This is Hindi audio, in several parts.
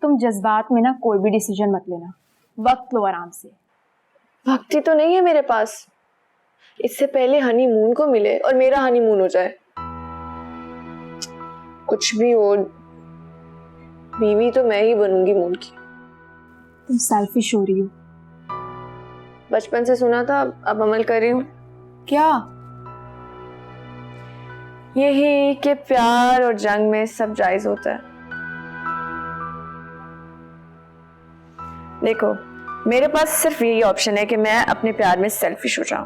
तुम जज्बात में ना कोई भी डिसीजन मत लेना, वक्त लो आराम से। वक्त तो नहीं है मेरे पास, इससे पहले हनीमून को मिले और मेरा हनीमून हो जाए। कुछ भी हो, बीवी तो मैं ही बनूंगी मून की। तुम सेल्फिश हो रही हो। बचपन से सुना था, अब अमल कर रही हूँ। क्या? यही कि प्यार और जंग में सब जायज होता है। देखो, मेरे पास सिर्फ यही ऑप्शन है कि मैं अपने प्यार में सेल्फिश हो जाऊं,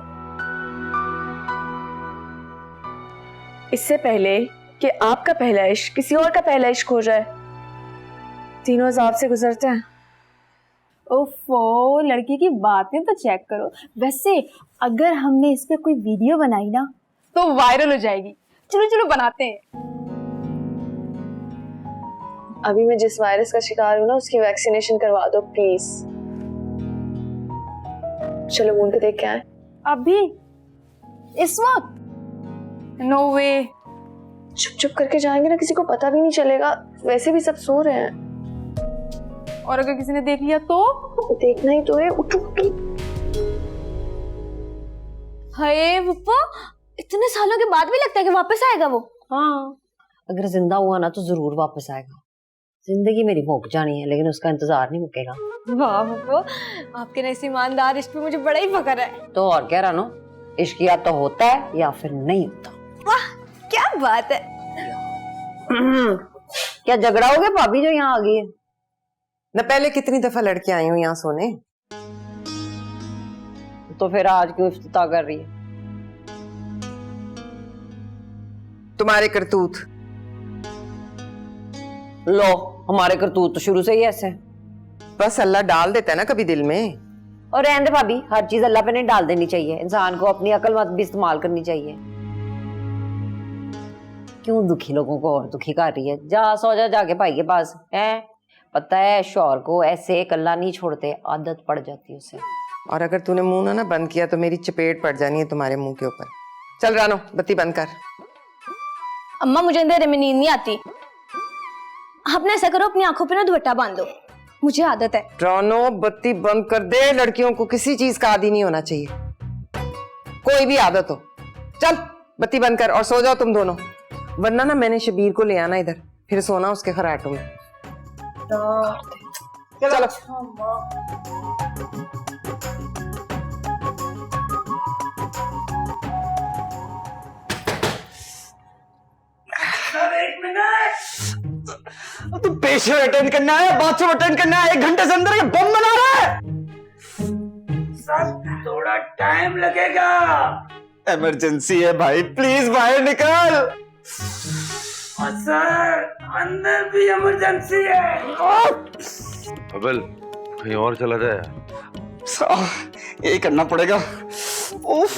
इससे पहले कि आपका पहला इश्क किसी और का पहला इश्क हो जाए। तीनों अज़ाब से गुजरते हैं। ओफो, लड़की की बातें तो चेक करो। वैसे अगर हमने इस पे कोई वीडियो बनाई ना तो वायरल हो जाएगी। चलो चलो बनाते हैं। अभी मैं जिस वायरस का शिकार हूं ना, उसकी वैक्सीनेशन करवा दो प्लीज। चलो मून को देख के आए। अभी इस वक्त? नो वे। चुप चुप करके जाएंगे ना, किसी को पता भी नहीं चलेगा, वैसे भी सब सो रहे हैं। और अगर किसी ने देख लिया तो? देखना ही तो है, उठो उठो। हाय पप्पा, इतने सालों के बाद भी लगता है कि वापस आएगा वो। हाँ, अगर जिंदा हुआ ना तो जरूर वापस आएगा। जिंदगी मेरी मुक जानी है लेकिन उसका इंतजार नहीं मुकेगा। वाह पप्पा, आपके जैसे ईमानदार इश्क पे मुझे बड़ा ही फख्र है। तो और क्या रानो, इश्क या तो होता है या फिर नहीं होता। वाह क्या बात है। क्या झगड़ा हो गया भाभी जो यहाँ आ गई है? न पहले कितनी दफा लड़कियां आई हूँ यहाँ सोने, तो फिर आज क्यों इफ्तिताह कर रही है? तुम्हारे करतूत। लो, हमारे करतूत तो शुरू से ही ऐसे हैं। बस अल्लाह डाल देता है ना कभी दिल में। और रहने दे भाभी, हर चीज अल्लाह पे नहीं डाल देनी चाहिए, इंसान को अपनी अकल मत भी इस्तेमाल करनी चाहिए। क्यों दुखी लोगों को और दुखी कर रही है? जा सो जा जाके भाई के पास है। पता है शौहर को ऐसे अकेला नहीं छोड़ते, आदत पड़ जाती है उसे। और अगर तूने मुंह ना बंद किया तो मेरी चपेट पड़ जानी है तुम्हारे मुंह के ऊपर। चल रानो, बत्ती बंद कर। अम्मा मुझे अंधेरे में नींद नहीं आती। आपने ऐसा करो, अपनी आंखों पे ना दुपट्टा बांध दो, मुझे आदत है। रानो बत्ती बंद कर दे। लड़कियों को किसी चीज का आदी नहीं होना चाहिए, कोई भी आदत हो। चल बत्ती बंद कर और सो जाओ तुम दोनों, वरना ना मैंने शबीर को ले आना इधर, फिर सोना उसके खराटों में। चलो तो पेशेंट अटेंड करना है, बाथरूम अटेंड करना है, 1 घंटे से अंदर ये बम बना रहा है। सर थोड़ा टाइम लगेगा। इमरजेंसी है भाई, प्लीज बाहर निकल। और सर अंदर भी इमरजेंसी है। अबेल कहीं और चला जाए। यही करना पड़ेगा। उफ।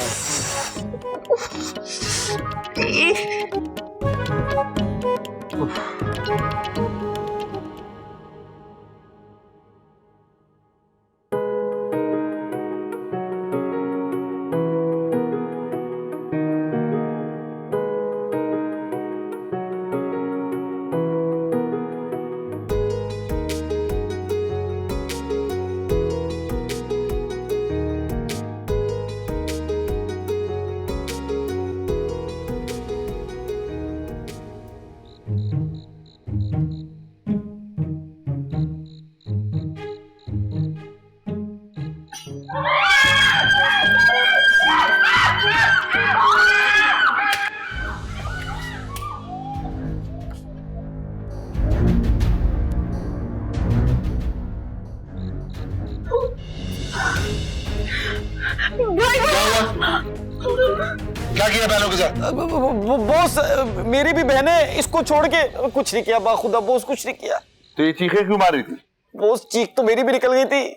क्या किया बहनों के साथ? बॉस मेरी भी बहन है, इसको छोड़ के कुछ नहीं किया। बाखुदा बॉस, कुछ नहीं किया। तो ये चीखें क्यों मार रही थी? बॉस चीख तो मेरी भी निकल गई थी।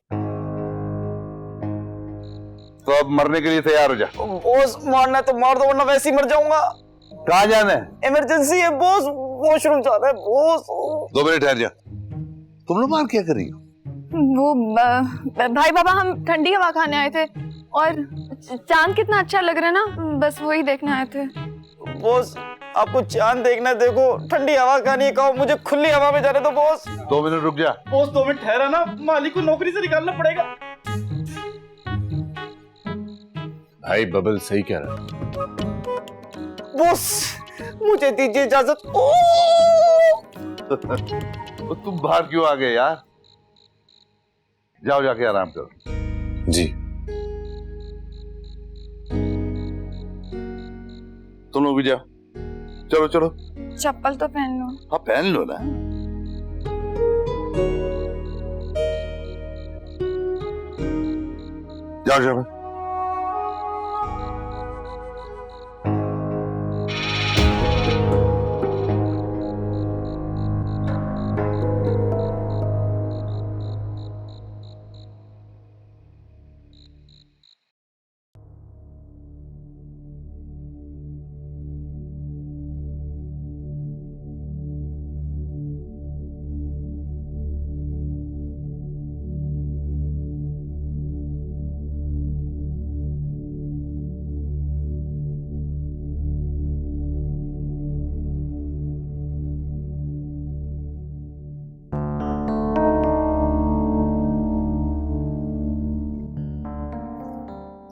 तो अब मरने के लिए तैयार हो जा। बॉस मारना है तो मार दो, वरना वैसे ही मर जाऊंगा। कहाँ जाना है? इमरजेंसी है बॉस, वॉशरूम जाना है बॉस। 2 मिनट ठहर जा। तुम लोग बाहर क्या कर रही हो? वो भाई बाबा, हम ठंडी हवा खाने आए थे और चांद कितना अच्छा लग रहा है ना, बस वही देखने आए थे। बॉस आपको चांद देखना है देखो, ठंडी हवा खानी है कहो, मुझे खुली हवा में जाने दो बॉस। 2 मिनट रुक जा। बॉस 2 मिनट ठहरा ना, मालिक को नौकरी से निकालना पड़ेगा। भाई बबल सही कह रहा है। बॉस मुझे दीजिए इजाजत। तो तुम बाहर क्यों आ गए यार? जाओ जाके आराम करो। जी तुम लोग भी जाओ, चलो चलो। चप्पल तो पहन लो। हाँ पहन लो ना। जाओ जाओ।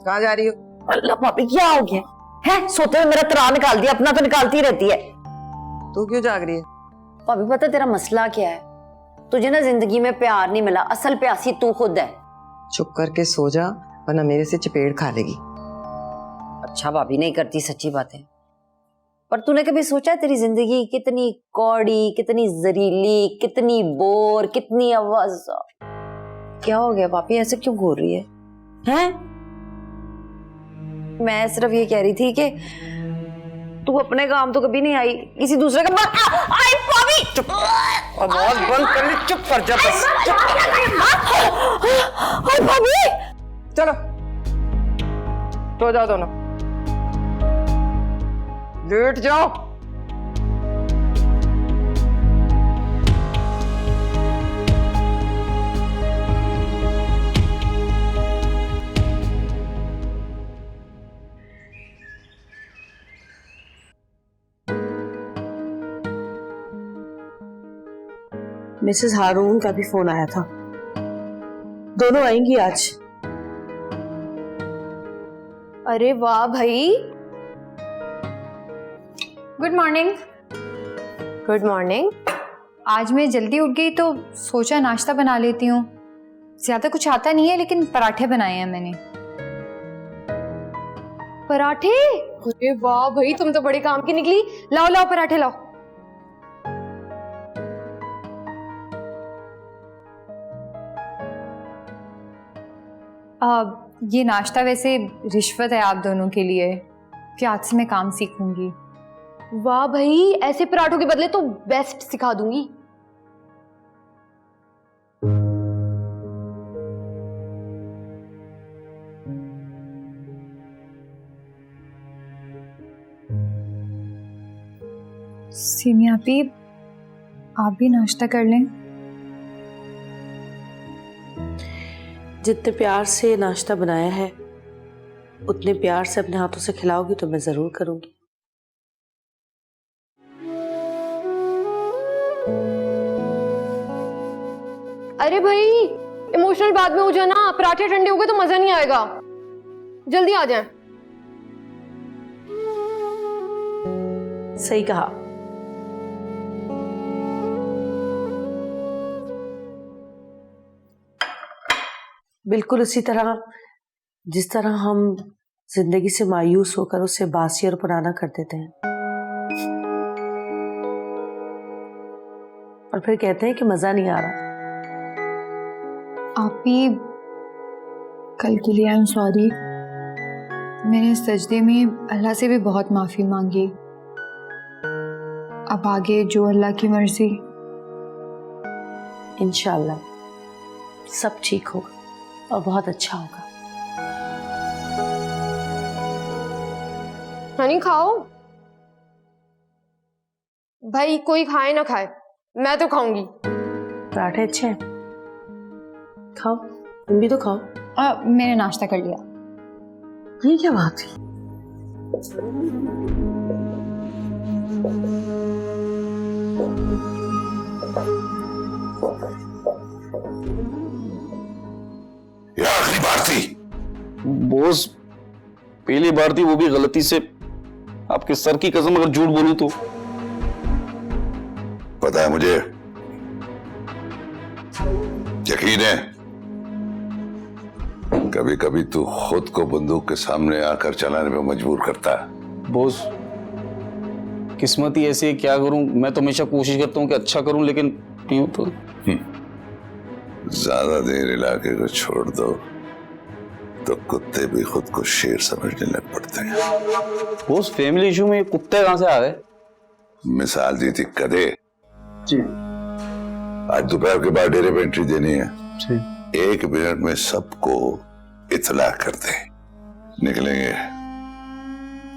कहाँ जा रही हो? अल्लाह भाभी क्या हो गया है? सोते हुए मेरा तरा निकाल दिया, अपना तो निकालती रहती है। तू क्यों जाग रही है? भाभी पता तेरा मसला क्या है? तुझे ना जिंदगी में प्यार नहीं मिला, असल प्यासी तू खुद है। चुप करके सो जा वरना मेरे से चपेट खा लेगी। अच्छा भाभी नहीं करती सच्ची बातें, पर तूने कभी सोचा है तेरी जिंदगी कितनी कौड़ी, कितनी जरीली, कितनी बोर, कितनी आवाज? क्या हो गया भाभी, ऐसे क्यों घूर रही है? हैं? मैं सिर्फ ये कह रही थी कि तू अपने काम तो कभी नहीं आई, किसी दूसरे का आई भाभी। चुप, आवाज बंद कर ले, चुप कर जा बस। भाभी चलो सो जाओ दोनों, लेट जाओ। मिसेस हारून का भी फोन आया था, दोनों आएंगी आज। अरे वाह भाई। Good morning. Good morning. आज मैं जल्दी उठ गई तो सोचा नाश्ता बना लेती हूँ। ज्यादा कुछ आता नहीं है लेकिन पराठे बनाए हैं मैंने। पराठे? अरे वाह भाई, तुम तो बड़े काम की निकली। लाओ लाओ पराठे लाओ। ये नाश्ता वैसे रिश्वत है आप दोनों के लिए कि आज से मैं काम सीखूंगी। वाह भाई, ऐसे पराठों के बदले तो बेस्ट सिखा दूंगी। सिमी आपी, आप भी नाश्ता कर लें। जितने प्यार से नाश्ता बनाया है उतने प्यार से अपने हाथों से खिलाओगी तो मैं जरूर करूंगी। अरे भाई, इमोशनल बाद में हो जाना, पराठे ठंडे हो गए तो मजा नहीं आएगा। जल्दी आ जाएं। सही कहा। बिल्कुल उसी तरह जिस तरह हम जिंदगी से मायूस होकर उसे बासी और पुराना कर देते हैं और फिर कहते हैं कि मजा नहीं आ रहा। आप भी कल के लिए आई एम सॉरी। मैंने इस सजदे में अल्लाह से भी बहुत माफ़ी मांगी। अब आगे जो अल्लाह की मर्जी। इंशाल्लाह सब ठीक होगा और बहुत अच्छा होगा। हनी खाओ भाई, कोई खाए ना खाए, मैं तो खाऊंगी। पराठे अच्छे हैं, खाओ, तुम भी तो खाओ। मैंने नाश्ता कर लिया। ये क्या बात है? ये आखिरी बार थी। बॉस पहली बार थी, वो भी गलती से। आपके सर की कसम अगर झूठ बोलूं तो। पता है मुझे, यकीन है कभी कभी तू खुद को बंदूक के सामने आकर चलाने में मजबूर करता है। बॉस किस्मत ही ऐसी है, क्या करूं। मैं तो हमेशा कोशिश करता हूं कि अच्छा करूं, लेकिन नहीं होता। ज्यादा देर इलाके को छोड़ दो तो कुत्ते भी खुद को शेर समझने लग पड़ते हैं। बॉस फैमिली इशू में कुत्ते कहां से आ गए? मिसाल दी थी कदे। जी आज दोपहर के बाद डेरे पे एंट्री देनी है। जी 1 मिनट में सबको इतला कर दे, निकलेंगे।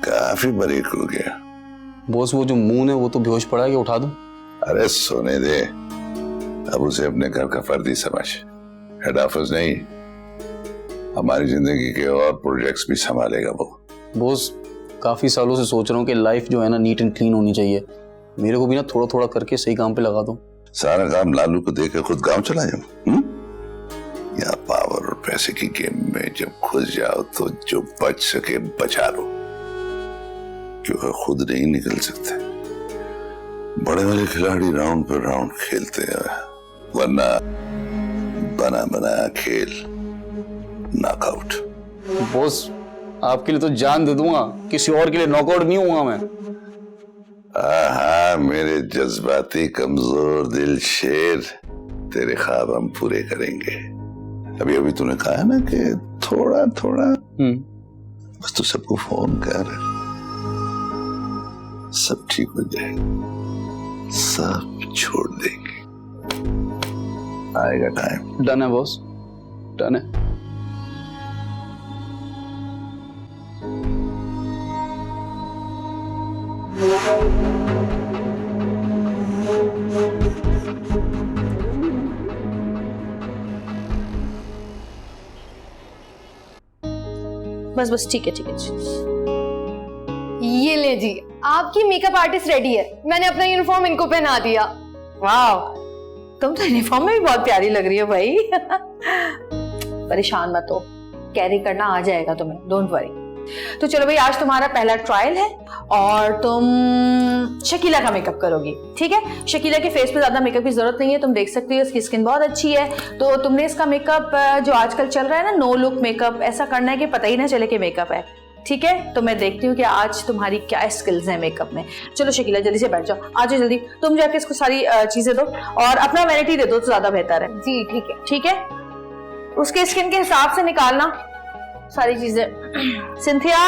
काफी बारीक हो गया। बॉस वो जो मून है वो तो बेहोश पड़ा है, कि उठा दूं? अरे सोने दे, अब उसे अपने घर का फर्दी समझ। हेड ऑफिस नहीं, हमारी जिंदगी के और प्रोजेक्ट्स भी संभालेगा वो। बॉस काफी सालों से सोच रहा हूँ कि लाइफ जो है ना नीट एंड क्लीन होनी चाहिए। मेरे को भी ना थोड़ा थोड़ा करके सही काम पे लगा दो। सारा काम लालू को देकर खुद गांव चला जाऊं? या पावर और पैसे की गेम में जब घुस जाओ तो जो बच सके बचा लो, क्योंकि खुद नहीं निकल सकते। बड़े वाले खिलाड़ी राउंड पर राउंड खेलते हैं, वरना बना बना खेल नॉकआउट। बॉस आपके लिए तो जान दे दूंगा, किसी और के लिए नॉकआउट नहीं हुआ मैं। हाँ, मेरे जज्बाती कमजोर दिल शेर, तेरे ख्वाब हम पूरे करेंगे। अभी अभी तूने कहा ना कि थोड़ा थोड़ा, बस तू सबको फोन कर, सब ठीक हो जाएगा, सब छोड़ देंगे। आएगा टाइम। डन है बॉस, डन है। बस बस ठीक है ठीक है। ये ले जी, आपकी मेकअप आर्टिस्ट रेडी है। मैंने अपना यूनिफॉर्म इनको पहना दिया। वाह, तुम तो यूनिफॉर्म में भी बहुत प्यारी लग रही हो भाई। परेशान मत हो, कैरी करना आ जाएगा तुम्हें, डोंट वरी। तो चलो भाई, आज तुम्हारा पहला ट्रायल है और तुम शकीला का मेकअप करोगी, ठीक है? शकीला के फेस पे ज्यादा मेकअप की जरूरत नहीं है, तुम देख सकती हो इसकी स्किन बहुत अच्छी है। तो तुमने इसका मेकअप जो आजकल चल रहा है ना, नो लुक मेकअप, ऐसा करना है कि पता ही ना चले कि मेकअप है, ठीक है? तो मैं देखती हूँ कि आज तुम्हारी क्या स्किल्स हैं मेकअप में। चलो शकीला जल्दी से बैठ जाओ, आ जाओ जल्दी। तुम जाके इसको सारी चीजें दो और अपना वैनिटी दे दो तो ज्यादा बेहतर है। जी ठीक है। ठीक है, उसके स्किन के हिसाब से निकालना सारी चीजें। सिंथिया,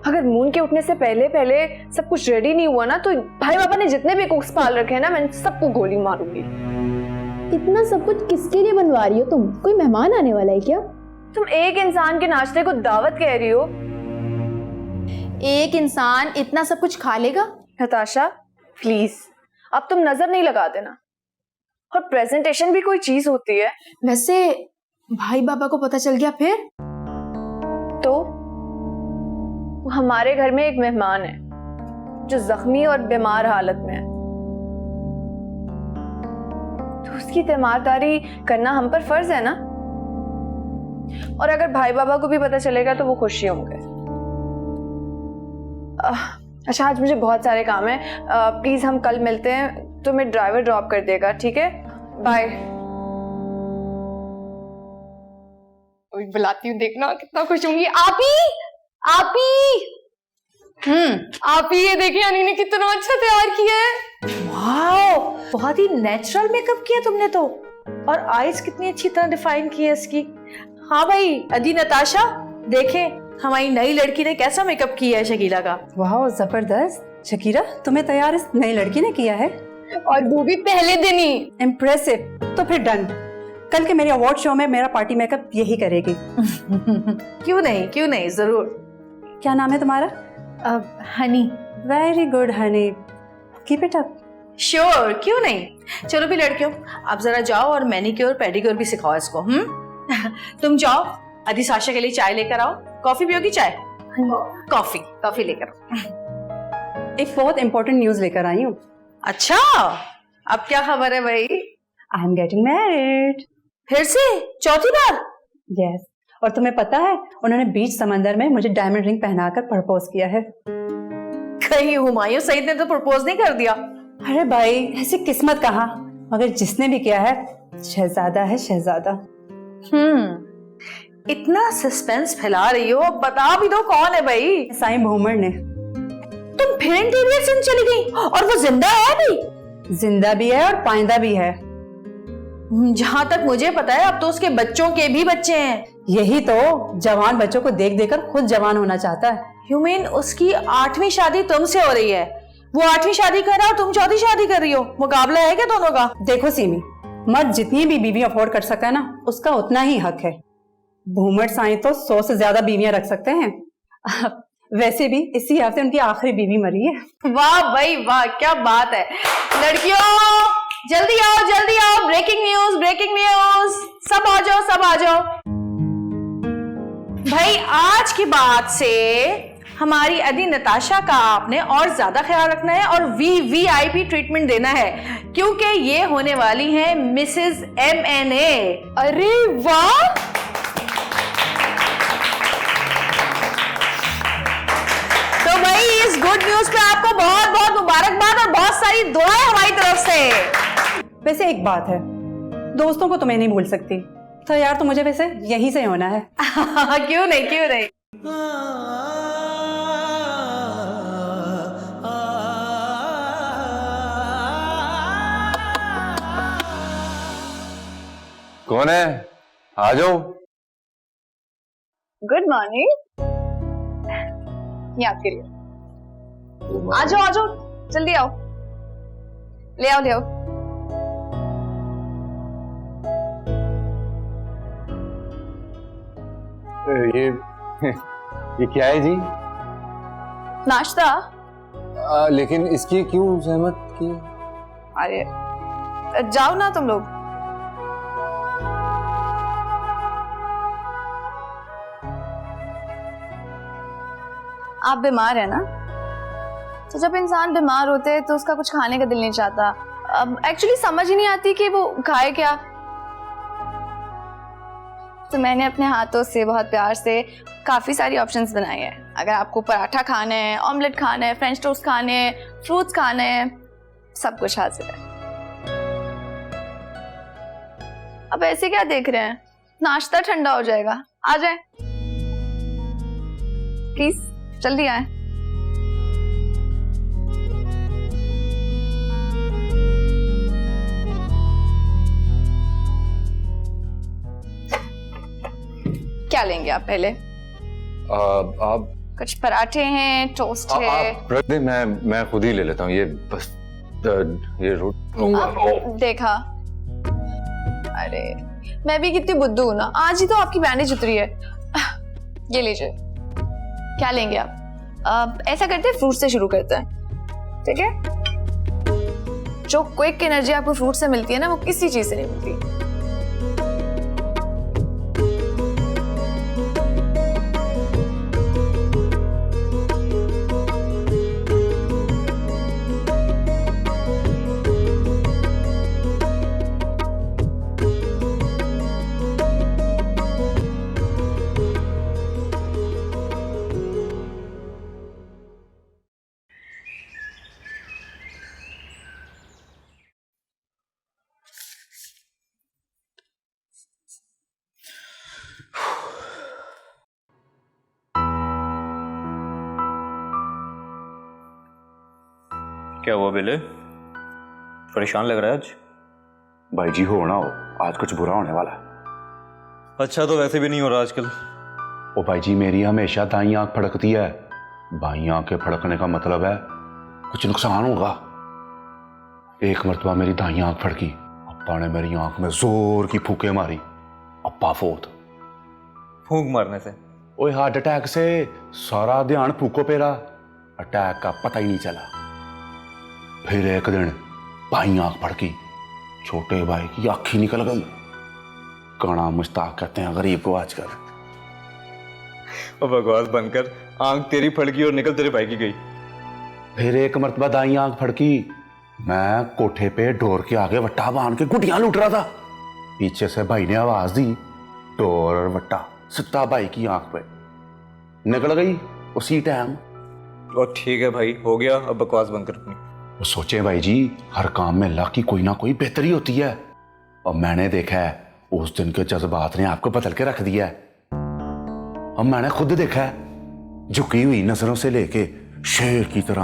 अगर मून के उठने से पहले पहले सब कुछ रेडी नहीं हुआ ना, तो भाई बाबा ने जितने भी कुक्स पाल रखे हैं ना, मैं सबको गोली मारूंगी। इतना सब कुछ किसके लिए बनवा रही हो तुम? कोई मेहमान आने वाला है क्या? तुम एक इंसान के नाश्ते को दावत कह रही हो? एक इंसान इतना सब कुछ खा लेगा? नताशा प्लीज, अब तुम नजर नहीं लगा देना। और प्रेजेंटेशन भी कोई चीज होती है। वैसे भाई बाबा को पता चल गया फिर? तो वो हमारे घर में एक मेहमान है जो जख्मी और बीमार हालत में है, तो उसकी तीमारदारी करना हम पर फर्ज है ना। और अगर भाई बाबा को भी पता चलेगा तो वो खुशी होंगे। अच्छा, आज मुझे बहुत सारे काम है, प्लीज हम कल मिलते हैं। तुम्हें ड्राइवर ड्रॉप कर देगा, ठीक है? बाय। बुलाती हूँ, देखना कितना खुश होंगी। आपी, आपी, आपी, ये देखिए अनी ने कितना अच्छा तैयार किया है। वाओ, बहुत ही नेचुरल मेकअप किया तुमने तो, और आईज कितनी अच्छी तरह डिफाइन की है इसकी। हाँ भाई, अदी नताशा देखें हमारी नई लड़की ने कैसा मेकअप किया है शकीला का। वाह जबरदस्त। शकीरा, तुम्हें तैयार इस नई लड़की ने किया है, और वो भी पहले दिन ही। इम्प्रेसिव। तो फिर डन, कल के मेरे अवार्ड शो में मेरा पार्टी मेकअप यही करेगी। क्यों नहीं, क्यों नहीं, जरूर। क्या नाम है तुम्हारा? Honey. Very good Honey, keep it up. Sure, क्यों नहीं। चलो भी लड़कियों, आप जरा जाओ और मैनिक्योर पेडिक्योर भी सिखाओ इसको। तुम जाओ, आदि साशा के लिए चाय लेकर आओ। कॉफी पियोगी? चाय? कॉफी, कॉफी लेकर आओ। एक बहुत इंपॉर्टेंट न्यूज लेकर आई हूँ। अच्छा, अब क्या खबर है भाई? I am getting married. फिर से? चौथी बार? यस, और तुम्हें पता है उन्होंने बीच समंदर में मुझे डायमंड रिंग पहनाकर प्रपोज किया है। कहीं हुमायूं सईद ने तो प्रपोज नहीं कर दिया? अरे भाई, ऐसी किस्मत कहाँ, मगर जिसने भी किया है शहजादा है, शहजादा। इतना सस्पेंस फैला रही हो, बता भी दो कौन है भाई? साईं भूमर ने। तुम फिर इंटीरियर से चली गई, और वो जिंदा है भी? जिंदा भी है और पाइंदा भी है। जहां तक मुझे पता है अब तो उसके बच्चों के भी बच्चे हैं। यही तो, जवान बच्चों को देख देकर खुद जवान होना चाहता है। यू मीन उसकी 8वीं शादी तुमसे हो रही है? वो 8वीं शादी कर रहा है और तुम 4थी शादी कर रही हो? मुकाबला है क्या दोनों का? देखो सीमी, मर्द जितनी भी बीवी अफोर्ड कर सकता है ना, उसका उतना ही हक है। भूमर साईं तो 100 से ज्यादा बीवियां रख सकते हैं। वैसे भी इसी हफ्ते उनकी आखिरी बीवी मरी है। वाह भाई वाह, क्या बात है। लड़कियों जल्दी आओ, जल्दी आओ, ब्रेकिंग न्यूज, ब्रेकिंग न्यूज। सब आ जाओ, सब आ जाओ भाई। आज की बात से हमारी अदी नताशा का आपने और ज्यादा ख्याल रखना है और वीवीआईपी ट्रीटमेंट देना है, क्योंकि ये होने वाली है मिसेस MNA। अरे वाह, तो भाई इस गुड न्यूज पे आपको बहुत बहुत मुबारकबाद और बहुत सारी दुआएं हमारी तरफ से। वैसे एक बात है, दोस्तों को तो मैं नहीं भूल सकती, तो यार तो मुझे वैसे यहीं से होना है। क्यों नहीं, क्यों नहीं। कौन है? आ जाओ। Good morning. याद करिए, आ जाओ, आ जाओ, जल्दी आओ, ले आओ, ले आओ। ये क्या है जी? नाश्ता। लेकिन इसकी क्यों जहमत की? अरे जाओ ना तुम लोग। आप बीमार है ना, तो जब इंसान बीमार होते हैं तो उसका कुछ खाने का दिल नहीं चाहता। अब एक्चुअली समझ ही नहीं आती कि वो खाए क्या। तो मैंने अपने हाथों से बहुत प्यार से काफी सारी ऑप्शंस बनाए हैं। अगर आपको पराठा खाना है, ऑमलेट खाना है, फ्रेंच टोस्ट खाने हैं, फ्रूट्स खाने हैं, सब कुछ हाजिर है। अब ऐसे क्या देख रहे हैं, नाश्ता ठंडा हो जाएगा, आ जाए प्लीज, जल्दी आए। क्या लेंगे आप पहले? आप कुछ पराठे हैं, टोस्ट है। आप रख दें, मैं खुद ही ले लेता हूँ। ये बस ये रोटी। देखा, अरे मैं भी कितनी बुद्धू हूं ना, आज ही तो आपकी बैंडेज उतरी है। ये लीजिए। क्या लेंगे आप? ऐसा करते हैं, फ्रूट से शुरू करते हैं, ठीक है? जो क्विक एनर्जी आपको फ्रूट से मिलती है ना, वो किसी चीज से नहीं मिलती। क्या हुआ बेले, परेशान लग रहा है आज? भाई जी हो ना हो, आज कुछ बुरा होने वाला है। अच्छा तो वैसे भी नहीं हो रहा आजकल। ओ भाई जी, मेरी हमेशा दाई आंख फड़कती है। बाई आंख के फड़कने का मतलब है कुछ नुकसान होगा। एक मर्तबा मेरी दाई आंख फड़की, अप्पा ने मेरी आंख में जोर की फूके मारी, अप्पा फोत। फूंक मारने से? ओए हार्ट अटैक से सारा ध्यान फूको पे रहा। अटैक का पता ही नहीं चला। फिर एक दिन भाई आंख फड़की, छोटे भाई की आँख ही निकल गई। काना मुश्ताक कहते हैं गरीब को आजकल। और बकवास बनकर आंख तेरी फड़की और निकल तेरे भाई की गई। फिर एक मर्तबा दाई आंख फड़की, मैं कोठे पे डोर के आगे वट्टा बांध के गुटियां लूट रहा था। पीछे से भाई ने आवाज दी, डोर और वट्टा सिद्धा भाई की आंख पे निकल गई उसी टाइम। और ठीक है भाई, हो गया, अब बकवास बंद कर अपनी। वो सोचे भाई जी, हर काम में अल्लाह की कोई ना कोई बेहतरी होती है। और मैंने देखा है उस दिन के जज्बात ने आपको बदल के रख दिया है। और मैंने खुद देखा है, झुकी हुई नजरों से लेके शेर की तरह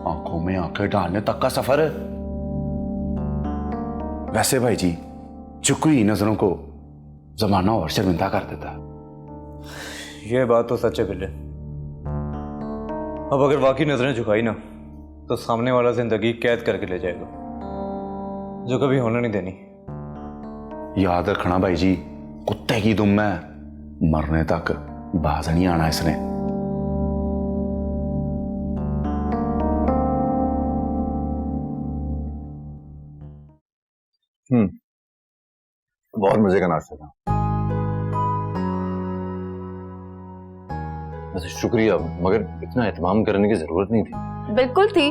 आंखों में आंखें डालने तक का सफर। वैसे भाई जी, झुकी हुई नजरों को जमाना और शर्मिंदा कर देता है। ये बात तो सच है बिल्ले। अब अगर वाकई नजरें झुकाई ना तो सामने वाला जिंदगी कैद करके ले जाएगा, जो कभी होना नहीं देनी। याद रखना भाई जी, कुत्ते की दुम है, मरने तक बाज नहीं आना इसने। बहुत मजे का नाश्ता था। वैसे शुक्रिया, मगर इतना एहतमाम करने की जरूरत नहीं थी। बिल्कुल थी।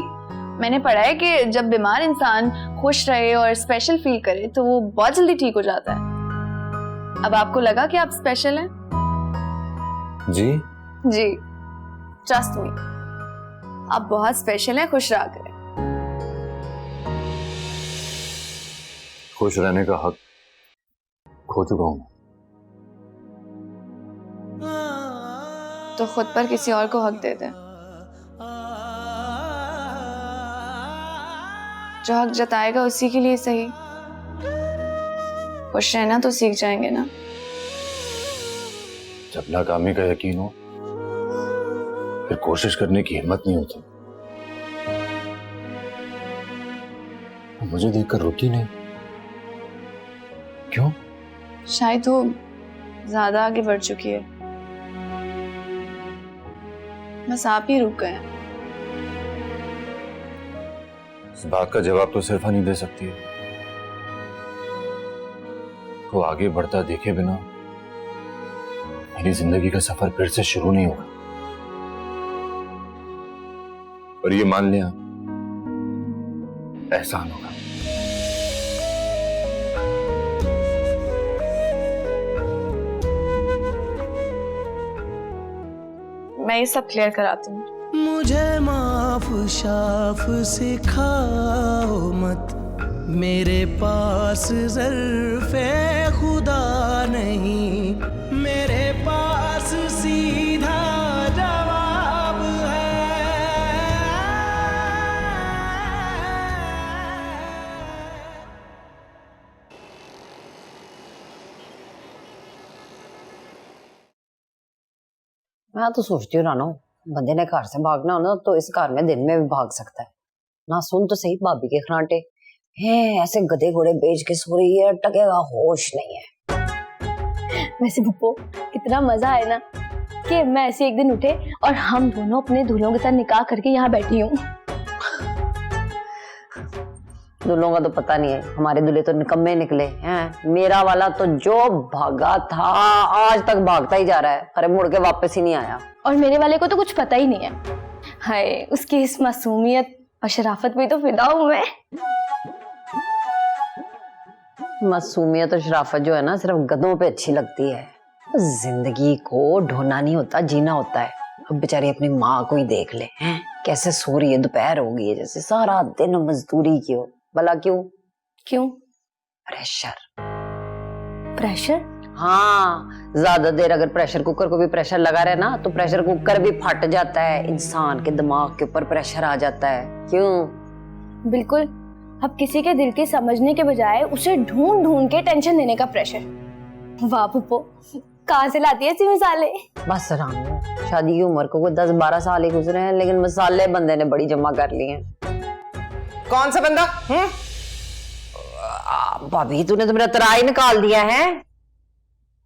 मैंने पढ़ा है कि जब बीमार इंसान खुश रहे और स्पेशल फील करे तो वो बहुत जल्दी ठीक हो जाता है। अब आपको लगा कि आप स्पेशल हैं? जी जी, ट्रस्ट मी, आप बहुत स्पेशल हैं। खुश रहा करें। खुश रहने का हक खो चुका हूं। तो खुद पर किसी और को हक दे दें। जो हक जताएगा उसी के लिए सही। खुश रहना तो सीख जाएंगे ना। जब नाकामी का यकीन हो फिर कोशिश करने की हिम्मत नहीं होती। मुझे देखकर रुकी नहीं, क्यों? शायद वो ज्यादा आगे बढ़ चुकी है, बस आप ही रुक गए। इस बात का जवाब तो सिर्फ नहीं दे सकती है। तो आगे बढ़ता देखे बिना मेरी जिंदगी का सफर फिर से शुरू नहीं होगा। और ये मान लिया एहसान होगा। मैं ये सब क्लियर कराती हूँ। मुझे माफ शाफ सिखाओ मत, मेरे पास ज़र्फ़े खुदा नहीं, मेरे पास सीधा जवाब है। मैं तो सोचती हूँ रानो, बंदे ने घर से भागना हो ना तो इस घर में दिन में भी भाग सकता है ना। सुन तो सही, भाभी के खराटे हैं, ऐसे गधे घोड़े बेच के सो रही है, टकेगा होश नहीं है। वैसे पुप्पो, इतना मजा आया ना कि मैं ऐसे एक दिन उठे और हम दोनों अपने दूल्हों के साथ निकाह करके यहाँ बैठी हूँ। दूल्हों का तो पता नहीं है, हमारे दूल्हे तो निकम्मे निकले हैं। मेरा वाला तो जो भागा था आज तक भागता ही जा रहा है, अरे मुड़ के वापस ही नहीं आया। और मेरे वाले को तो कुछ पता ही नहीं है। हाय, उसकी इस मासूमियत और शराफत पे तो फिदा हूँ मैं। मासूमियत और शराफत जो है ना सिर्फ गधों पे अच्छी लगती है। जिंदगी को ढूंढना नहीं होता, जीना होता है। अब बेचारी अपनी माँ को ही देख ले, हैं कैसे सो रही है, दोपहर हो गई है, जैसे सारा दिन मजदूरी की हो। भला क्यों? क्यों? प्रेशर। प्रेशर? हाँ, ज्यादा देर अगर प्रेशर कुकर को भी प्रेशर लगा रहे ना तो प्रेशर कुकर भी फट जाता है, इंसान के दिमाग के ऊपर प्रेशर आ जाता है। क्यों? बिल्कुल। अब किसी के दिल की समझने के बजाय उसे ढूंढ ढूंढ के टेंशन देने का प्रेशर। वाह पुप्पो, कहाँ से लाती है ऐसी मिसालें? बस रामू, शादी की उम्र को कोई 10-12 साल ही गुजरे हैं, लेकिन मसाले बंदे ने बड़ी जमा कर लिए हैं। कौन सा बंदा? भाभी तूने तो मेरा तराई निकाल दिया है।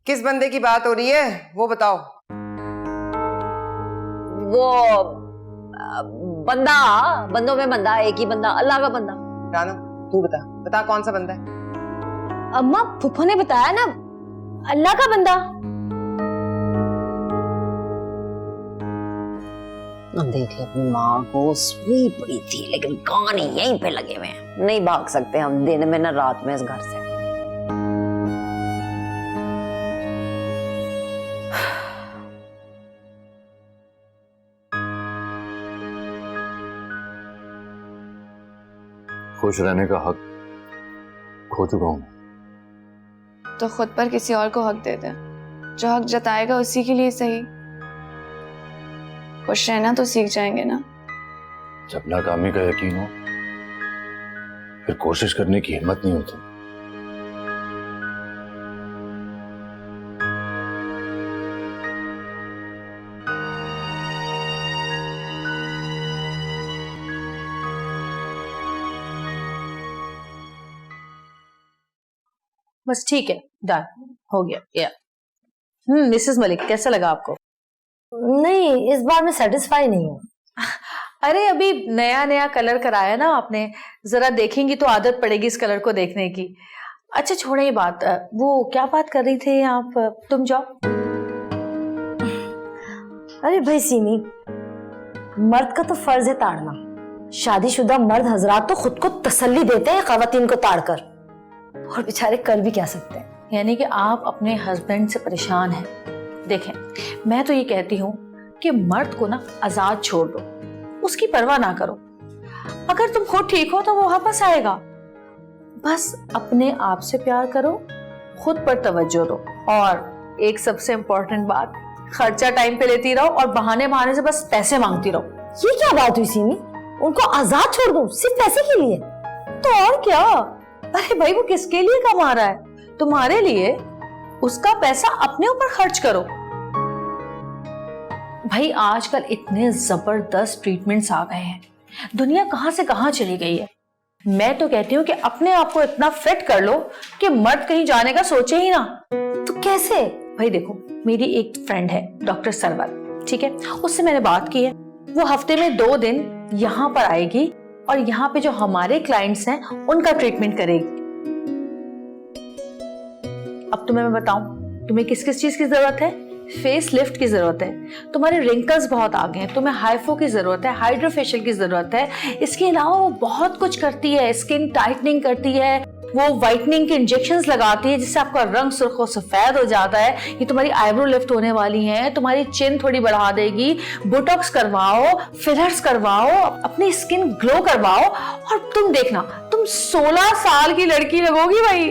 किस बंदे की बात हो रही है वो बताओ। वो बंदा, बंदों में बंदा, एक ही बंदा, अल्लाह का बंदा। रानो तू बता कौन सा बंदा है? अम्मा फूफो ने बताया ना, अल्लाह का बंदा। हम देख ले अपनी माँ को, सोई पड़ी थी लेकिन कान यहीं पे लगे हुए हैं। नहीं भाग सकते हम दिन में ना रात में इस घर से। खुश रहने का हक खो चुका हूं। तो खुद पर किसी और को हक दे दे, जो हक जताएगा उसी के लिए सही। खुश रहना तो सीख जाएंगे ना। जब नाकामी का यकीन हो फिर कोशिश करने की हिम्मत नहीं होती। बस ठीक है, डन हो गया। या मिसेस मलिक, कैसा लगा आपको? नहीं, इस बार मैं सेटिस्फाई नहीं हूँ। अरे अभी नया नया कलर कराया ना आपने, जरा देखेंगी तो आदत पड़ेगी इस कलर को देखने की। अच्छा छोड़े ये बात, वो क्या बात कर रही थी आप? तुम जाओ। अरे भाई सीमी, मर्द का तो फर्ज है ताड़ना। शादीशुदा मर्द हजरात तो खुद को तसल्ली देते हैं खवातीन को ताड़कर, और बेचारे कर भी क्या सकते हैं। यानी कि आप अपने हस्बैंड से परेशान हैं। देखें, मैं तो ये कहती हूँ कि मर्द को ना आजाद छोड़ दो, उसकी परवाह ना करो। अगर तुम खुद ठीक हो तो वो वापस आएगा। बस अपने आप से प्यार करो, खुद पर तवज्जो दो, और एक सबसे इम्पोर्टेंट बात, खर्चा टाइम पे लेती रहो और बहाने बहाने से बस पैसे मांगती रहो। ये क्या बात हुई सीमी? उनको आजाद छोड़ दो सिर्फ पैसे के लिए? तो और क्या? अरे भाई वो किसके लिए कमा रहा है? तुम्हारे लिए। उसका पैसा अपने ऊपर खर्च करो। भाई आजकल इतने जबरदस्त ट्रीटमेंट्स आ गए हैं, दुनिया कहां से कहां चली गई है। मैं तो कहती हूँ कि अपने आप को इतना फिट कर लो कि मर्द कहीं जाने का सोचे ही ना। तो कैसे? भाई देखो, मेरी एक फ्रेंड है डॉक्टर सरवर, ठीक है, उससे मैंने बात की है। वो हफ्ते में 2 दिन यहाँ पर आएगी और यहाँ पे जो हमारे क्लाइंट्स हैं उनका ट्रीटमेंट करेगी। अब तुम्हें मैं बताऊं, तुम्हें किस किस चीज की जरूरत है? फेस लिफ्ट की जरूरत है, तुम्हारे रिंकल्स बहुत आ गए हैं, तुम्हें हाइफो की जरूरत है, हाइड्रोफेशियल की जरूरत है। इसके अलावा वो बहुत कुछ करती है, स्किन टाइटनिंग करती है, वो व्हाइटनिंग के इंजेक्शंस लगाती है जिससे आपका रंग सुर्ख और सफेद हो जाता है। ये तुम्हारी आईब्रो लिफ्ट होने वाली है, तुम्हारी चिन थोड़ी बढ़ा देगी। बोटॉक्स करवाओ, फिलर्स करवाओ, अपनी स्किन ग्लो करवाओ, और तुम देखना तुम 16 साल की लड़की लगोगी भाई।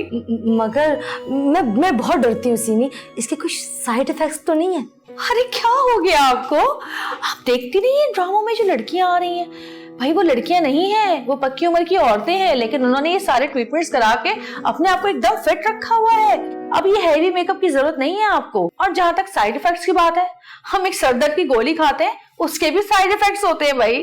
मगर मैं बहुत डरती हूँ सीमी, इसके कुछ साइड इफेक्ट्स तो नहीं है? अरे क्या हो गया आपको? आप देखती नहीं है ड्रामों में जो लड़कियां आ रही हैं? भाई वो लड़कियां नहीं हैं, वो पक्की उम्र की औरतें हैं, लेकिन उन्होंने ये सारे ट्रीटमेंट्स करा के अपने आप को एकदम फिट रखा हुआ है। अब ये हैवी मेकअप की जरूरत नहीं है आपको। और जहां तक साइड इफेक्ट्स की बात है, हम एक सर दर्द की गोली खाते हैं, उसके भी साइड इफेक्ट्स होते हैं भाई।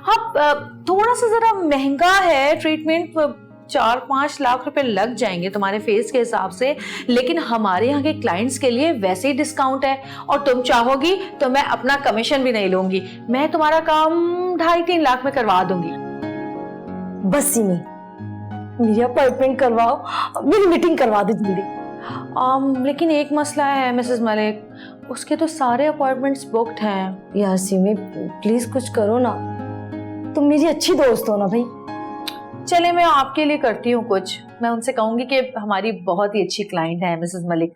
अब थोड़ा सा जरा महंगा है ट्रीटमेंट, 4-5 लाख रुपए लग जाएंगे तुम्हारे फेस के हिसाब से, लेकिन हमारे यहाँ के क्लाइंट्स के लिए वैसे ही डिस्काउंट है। और तुम चाहोगी तो मैं अपना कमीशन भी नहीं लूंगी, मैं तुम्हारा काम 2.5-3 लाख में करवा दूंगी। बस सीमी, मेरी अपॉइंटमेंट करवाओ, मेरी मीटिंग करवा दो जल्दी। लेकिन एक मसला है मिसेस मलिक, उसके तो सारे अपॉइंटमेंट्स बुक्ड हैं। यार सीमी प्लीज कुछ करो ना, तुम मेरी अच्छी दोस्त हो ना भाई। चले मैं आपके लिए करती हूँ कुछ, मैं उनसे कहूंगी कि हमारी बहुत ही अच्छी क्लाइंट है Mrs Malik.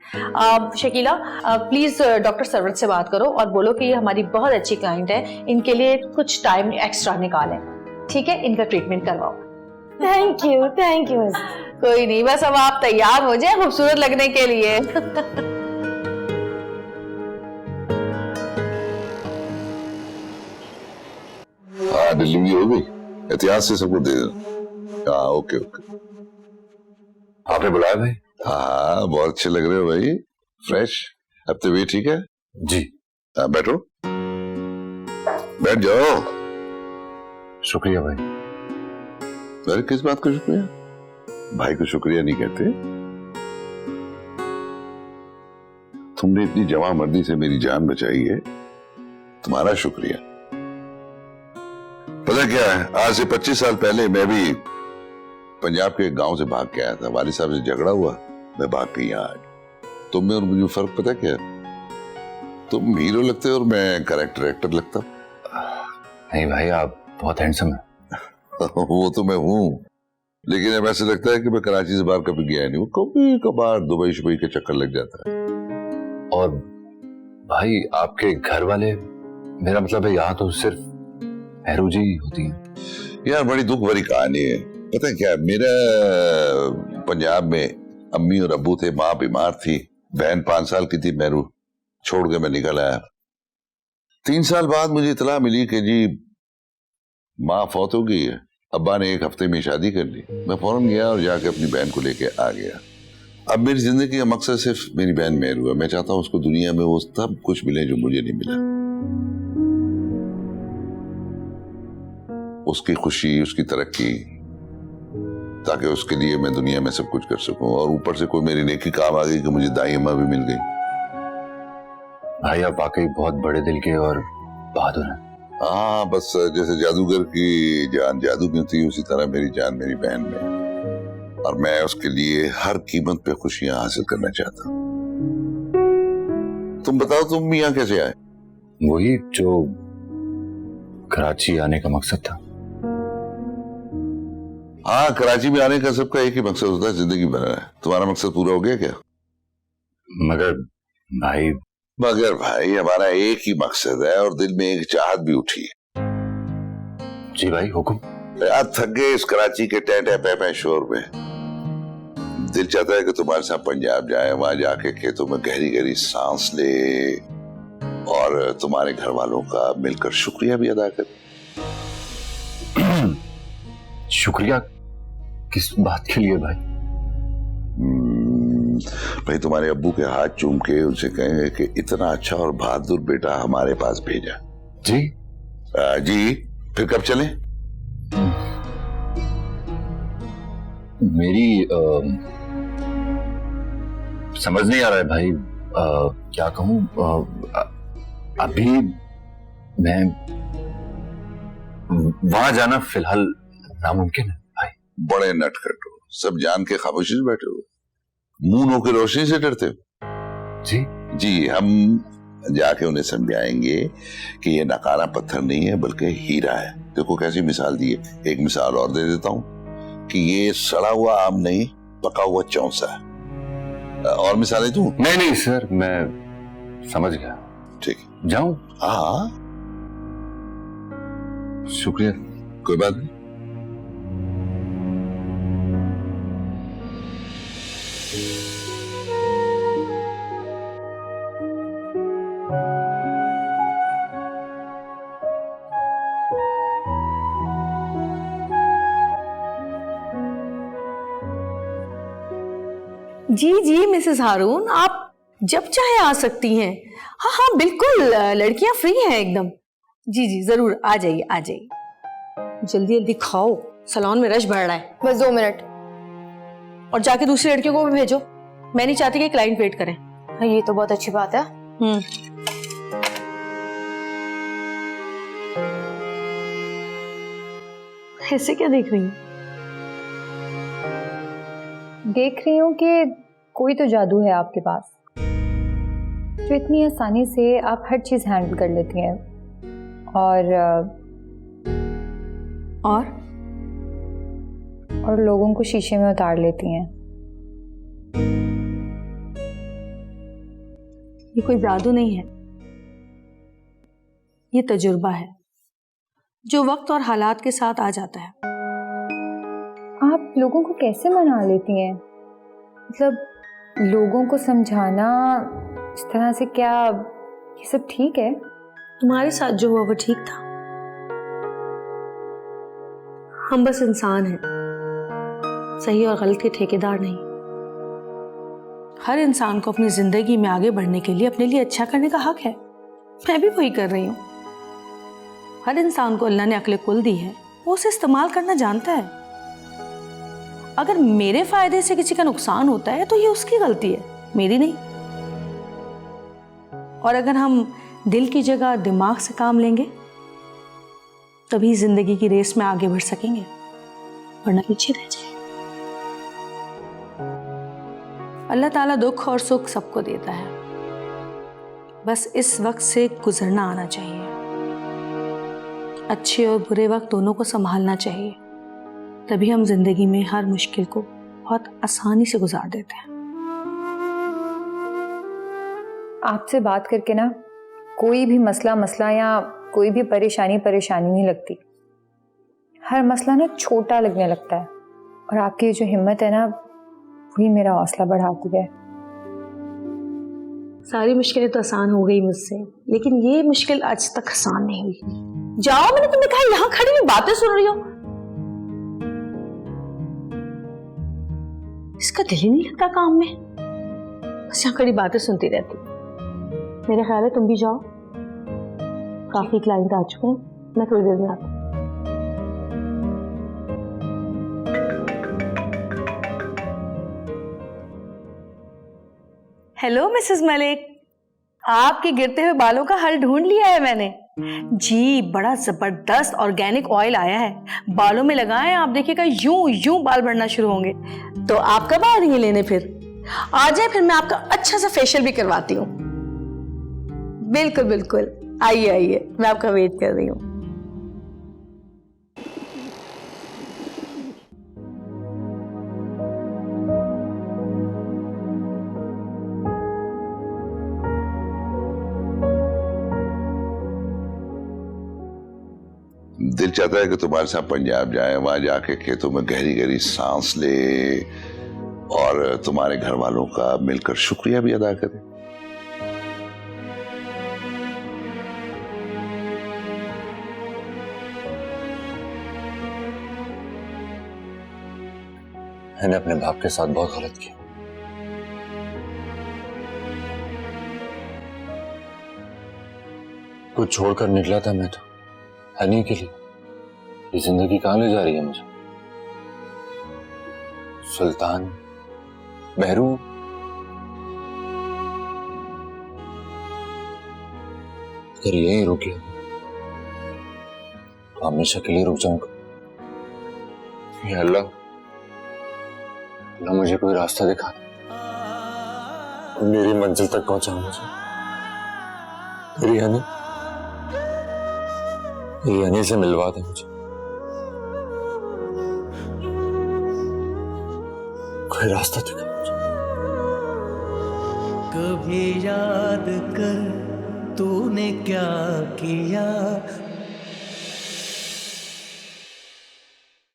Shakeela please doctor Sarwat से बात करो और बोलो कि ये हमारी बहुत अच्छी क्लाइंट है, इनके लिए कुछ टाइम एक्स्ट्रा निकालें, ठीक है? इनका ट्रीटमेंट करवाओ। Thank you. कोई नहीं, बस अब आप तैयार हो जाए खूबसूरत लगने के लिए। हाँ डिलीवरी हो गई, एहतियात से सबको दे दो। हाँ ओके। आपने बुलाया भाई? हाँ बहुत अच्छे लग रहे हो भाई, फ्रेश। अब तो भी ठीक है जी। बैठो, बैठ जाओ। शुक्रिया भाई। अरे किस बात का शुक्रिया? भाई को शुक्रिया नहीं कहते। तुमने इतनी जवां मर्दी से मेरी जान बचाई है तुम्हारा शुक्रिया। पता क्या है, आज से 25 साल पहले मैं भी पंजाब के एक गांव से भाग के आया था। वालिद साहब से झगड़ा हुआ, मैं भाग के यहाँ आया। तुम में और मुझे फर्क पता क्या है? तुम हीरो लगते हो और मैं कैरेक्टर एक्टर लगता। नहीं भाई, आप बहुत हैंडसम है। वो तो मैं हूँ, लेकिन अब ऐसे लगता है कि मैं कराची से बाहर कभी गया नहीं। वो कभी कभार दुबई शुबई के चक्कर लग जाता है। और भाई आपके घर वाले, मेरा मतलब है यहाँ तो सिर्फ हरू जी होती हैं। यार बड़ी दुख भरी कहानी है। पता है क्या, मेरा पंजाब में अम्मी और अब्बू थे, माँ बीमार थी, बहन 5 साल की थी, मेरू छोड़ के मैं निकल आया। 3 साल बाद मुझे इतला मिली कि जी माँ फौत हो गई है। अब्बा ने 1 हफ्ते में शादी कर ली। मैं फौरन गया और जाके अपनी बहन को लेके आ गया। अब मेरी जिंदगी का मकसद सिर्फ मेरी बहन मेरू है। मैं चाहता हूँ उसको दुनिया में वो सब कुछ मिले जो मुझे नहीं मिला। उसकी खुशी, उसकी तरक्की, ताकि उसके लिए मैं दुनिया में सब कुछ कर सकूं। और ऊपर से कोई मेरी नेकी काम आ गई कि मुझे दाई अम्मा भी मिल गई। भाई आप वाकई बहुत बड़े दिल के और बहादुर हैं। हाँ, बस जैसे जादूगर की जान जादू में थी, उसी तरह मेरी जान मेरी बहन में, और मैं उसके लिए हर कीमत पे खुशियां हासिल करना चाहता हूँ। तुम बताओ, तुम यहाँ कैसे आए? वही जो कराची आने का मकसद था। हाँ, कराची में आने का सबका एक ही मकसद होता है, जिंदगी बनाना है। तुम्हारा मकसद पूरा हो गया क्या? मगर भाई हमारा एक ही मकसद है और दिल में एक चाहत भी उठी है। जी भाई, हुक्म। यार थक गए इस कराची के टै पै शोर में। दिल चाहता है कि तुम्हारे साथ पंजाब जाए, वहां जाके खेतों में गहरी गहरी सांस ले और तुम्हारे घर वालों का मिलकर शुक्रिया भी अदा करे। शुक्रिया किस बात के लिए भाई? भाई तुम्हारे अब्बू के हाथ चूम के उनसे कहेंगे कि इतना अच्छा और बहादुर बेटा हमारे पास भेजा। जी जी, फिर कब चलें? मेरी समझ नहीं आ रहा है भाई, क्या कहूं। अभी मैं वहां जाना फिलहाल नामुमकिन है भाई। बड़े नटखट हो, सब जान के खामोशी से बैठे हो, मुंह की रोशनी से डरते हो। जी जी, हम जाके उन्हें समझाएंगे कि ये नकारा पत्थर नहीं है बल्कि हीरा है। देखो कैसी मिसाल दी है। एक मिसाल और दे देता हूँ कि ये सड़ा हुआ आम नहीं, पका हुआ चौंसा है। और मिसालें दूं? नहीं सर, मैं समझ गया। ठीक, जाऊं? हाँ, शुक्रिया। कोई बात नहीं। जी मिसेस हारून, आप जब चाहे आ सकती हैं। हाँ बिल्कुल, लड़कियां फ्री हैं एकदम। जी जरूर, आ जाइए। जल्दी खाओ, सलोन में रश बढ़ रहा है। बस 2 मिनट। और जाके दूसरी लड़कियों को भी भेजो, मैं नहीं चाहती कि क्लाइंट वेट करें। हाँ, ये तो बहुत अच्छी बात है। ऐसे क्या देख रही हैं? देख रही हूँ कि कोई तो जादू है आपके पास, जो इतनी आसानी से आप हर चीज हैंडल कर लेती हैं और लोगों को शीशे में उतार लेती हैं। ये कोई जादू नहीं है, ये तजुर्बा है जो वक्त और हालात के साथ आ जाता है। आप लोगों को कैसे मना लेती हैं? मतलब लोगों को समझाना इस तरह से, क्या ये सब ठीक है? तुम्हारे साथ जो हुआ वो ठीक था। हम बस इंसान हैं, सही और गलत के ठेकेदार नहीं। हर इंसान को अपनी जिंदगी में आगे बढ़ने के लिए अपने लिए अच्छा करने का हक है। मैं भी वही कर रही हूँ। हर इंसान को अल्लाह ने अक्ल कुल दी है, वो उसे इस्तेमाल करना जानता है। अगर मेरे फायदे से किसी का नुकसान होता है तो ये उसकी गलती है, मेरी नहीं। और अगर हम दिल की जगह दिमाग से काम लेंगे तभी जिंदगी की रेस में आगे बढ़ सकेंगे, वरना पीछे रह जाएंगे। अल्लाह ताला दुख और सुख सबको देता है, बस इस वक्त से गुजरना आना चाहिए। अच्छे और बुरे वक्त दोनों को संभालना चाहिए, तभी हम जिंदगी में हर मुश्किल को बहुत आसानी से गुजार देते हैं। आपसे बात करके ना कोई भी मसला या कोई भी परेशानी नहीं लगती। हर मसला ना छोटा लगने लगता है, और आपकी जो हिम्मत है ना वही मेरा हौसला बढ़ाती है। सारी मुश्किलें तो आसान हो गई मुझसे, लेकिन ये मुश्किल आज तक आसान नहीं हुई। जाओ, मैंने तुम्हें कहा यहाँ खड़ी हुई बातें सुन रही हो। इसका दिल ही नहीं लगता काम में, बस यहाँ खड़ी बातें सुनती रहती। मेरा ख्याल है तुम भी जाओ, काफी क्लाइंट आ चुके हैं, मैं थोड़ी देर में आती हूँ। हेलो मिसेस मलिक, आपके गिरते हुए बालों का हल ढूंढ लिया है मैंने जी। बड़ा जबरदस्त ऑर्गेनिक ऑयल आया है, बालों में लगाएं, आप देखिएगा यूं यूं बाल बढ़ना शुरू होंगे। तो आप कब आ रही हैं लेने? फिर आ जाए, फिर मैं आपका अच्छा सा फेशियल भी करवाती हूँ। बिल्कुल बिल्कुल, आइए आइए, मैं आपका वेट कर रही हूँ। दिल चाहता है कि तुम्हारे साथ पंजाब जाए, वहां जाके खेतों में गहरी गहरी सांस ले और तुम्हारे घर वालों का मिलकर शुक्रिया भी अदा करें। मैंने अपने बाप के साथ बहुत गलत किया। कुछ छोड़कर निकला था मैं तो हनी के लिए। ये जिंदगी कहां ले जा रही है मुझे? सुल्तान, बहरू, अगर यही रुक गया तो हमेशा के लिए रुक जाऊंगा। या अल्लाह, अल्लाह मुझे कोई रास्ता दिखा दे, मेरी मंजिल तक पहुंचा मुझे। मेरी हनी से मिलवा दे मुझे, कोई रास्ता दिखा मुझे। कभी याद कर तूने क्या किया,